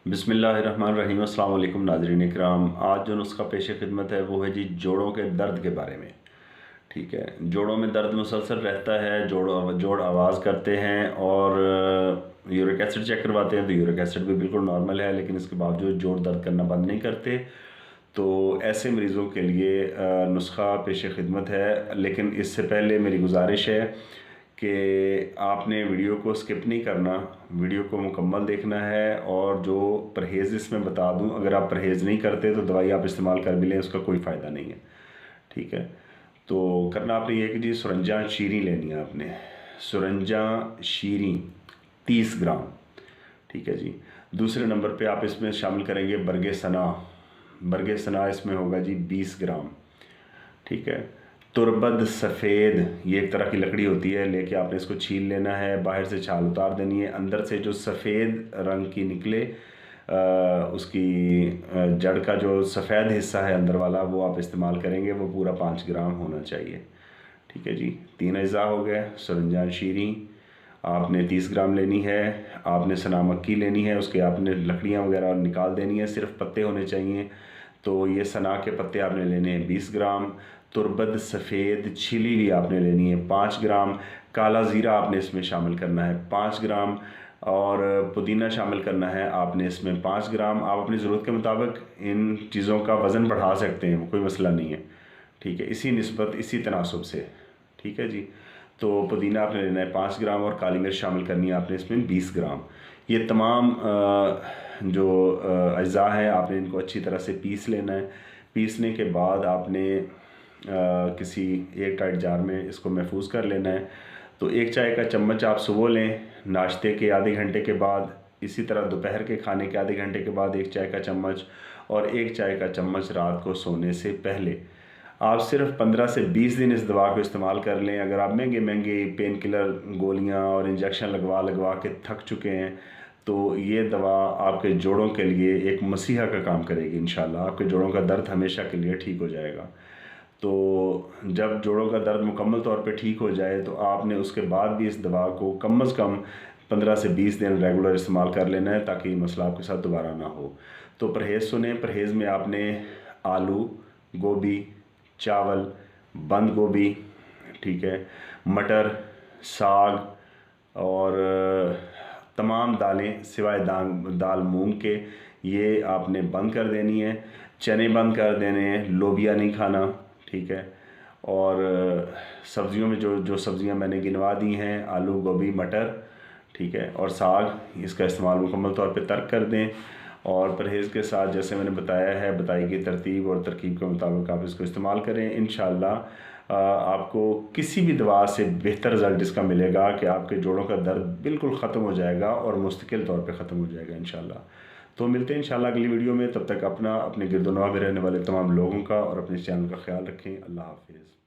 बिस्मिल्लाहिर्रहमानिर्रहीम। अस्सलाम वालेकुम नाज़रीन इकराम। आज जो नुस्खा पेश खिदमत है वो है जी जोड़ों के दर्द के बारे में। ठीक है, जोड़ों में दर्द मुसलसल रहता है, जोड़ आवाज़ करते हैं और यूरिक एसिड चेक करवाते हैं तो यूरिक एसिड भी बिल्कुल नॉर्मल है, लेकिन इसके बावजूद जोड़ दर्द करना बंद नहीं करते। तो ऐसे मरीज़ों के लिए नुस्खा पेश खिदमत है, लेकिन इससे पहले मेरी गुजारिश है कि आपने वीडियो को स्किप नहीं करना, वीडियो को मुकम्मल देखना है। और जो परहेज़ इसमें बता दूं, अगर आप परहेज़ नहीं करते तो दवाई आप इस्तेमाल कर भी लें, उसका कोई फ़ायदा नहीं है। ठीक है, तो करना आपने ये कि जी सुरंजा शीरी लेनी है आपने। सुरंजा शीरी 30 ग्राम। ठीक है जी। दूसरे नंबर पे आप इसमें शामिल करेंगे बरगे सना। बरगे सना इसमें होगा जी 20 ग्राम। ठीक है। तुरबद सफ़ेद, ये एक तरह की लकड़ी होती है, लेके आपने इसको छील लेना है, बाहर से छाल उतार देनी है, अंदर से जो सफ़ेद रंग की निकले उसकी जड़ का जो सफ़ेद हिस्सा है अंदर वाला, वो आप इस्तेमाल करेंगे। वो पूरा 5 ग्राम होना चाहिए। ठीक है जी। 3 अज़ा हो गए। सुरंजान शीरी आपने 30 ग्राम लेनी है। आपने सना मक्की लेनी है, उसके आपने लकड़ियाँ वगैरह निकाल देनी है, सिर्फ पत्ते होने चाहिए। तो ये सना के पत्ते आपने लेने हैं 20 ग्राम। तुरबद सफ़ेद छिली हुई आपने लेनी है 5 ग्राम। काला ज़ीरा आपने इसमें शामिल करना है 5 ग्राम। और पुदीना शामिल करना है आपने इसमें 5 ग्राम। आप अपनी ज़रूरत के मुताबिक इन चीज़ों का वज़न बढ़ा सकते हैं, कोई मसला नहीं है। ठीक है, इसी निस्बत इसी तनासब से। ठीक है जी। तो पुदीना आपने लेना है 5 ग्राम और काली मिर्च शामिल करनी है आपने इसमें 20 ग्राम। ये तमाम जो अज़ा हैं आपने इनको अच्छी तरह से पीस लेना है। पीसने के बाद आपने किसी एयर टाइट जार में इसको महफूज कर लेना है। तो 1 चाय का चम्मच आप सुबह लें नाश्ते के आधे घंटे के बाद, इसी तरह दोपहर के खाने के आधे घंटे के बाद 1 चाय का चम्मच, और 1 चाय का चम्मच रात को सोने से पहले। आप सिर्फ 15 से 20 दिन इस दवा को इस्तेमाल कर लें। अगर आप महंगे महंगे पेन किलर गोलियां और इंजेक्शन लगवा लगवा के थक चुके हैं, तो ये दवा आपके जोड़ों के लिए एक मसीहा का काम करेगी। इंशाल्लाह आपके जोड़ों का दर्द हमेशा के लिए ठीक हो जाएगा। तो जब जोड़ों का दर्द मुकम्मल तौर पे ठीक हो जाए तो आपने उसके बाद भी इस दवा को कम से कम 15 से 20 दिन रेगुलर इस्तेमाल कर लेना है, ताकि ये मसला आपके साथ दोबारा ना हो। तो परहेज़ सुने। परहेज़ में आपने आलू, गोभी, चावल, बंद गोभी, ठीक है, मटर, साग और तमाम दालें सिवाय दाल मूंग के, ये आपने बंद कर देनी है। चने बंद कर देने हैं, लोबिया नहीं खाना। ठीक है। और सब्ज़ियों में जो जो सब्ज़ियां मैंने गिनवा दी हैं, आलू, गोभी, मटर, ठीक है, और साग, इसका इस्तेमाल मुकम्मल तौर पे तर्क कर दें। और परहेज़ के साथ जैसे मैंने बताया है, बताई गई तरतीब और तरकीब के मुताबिक आप इसको इस्तेमाल करें। इंशाल्लाह आपको किसी भी दवा से बेहतर रिज़ल्ट इसका मिलेगा कि आपके जोड़ों का दर्द बिल्कुल ख़त्म हो जाएगा और मुस्तकिल तौर पे ख़त्म हो जाएगा इंशाल्लाह। तो मिलते हैं इंशाल्लाह अगली वीडियो में। तब तक अपना, अपने गिरदोनवा में रहने वाले तमाम लोगों का और अपने चैनल का ख्याल रखें। अल्लाह हाफिज़।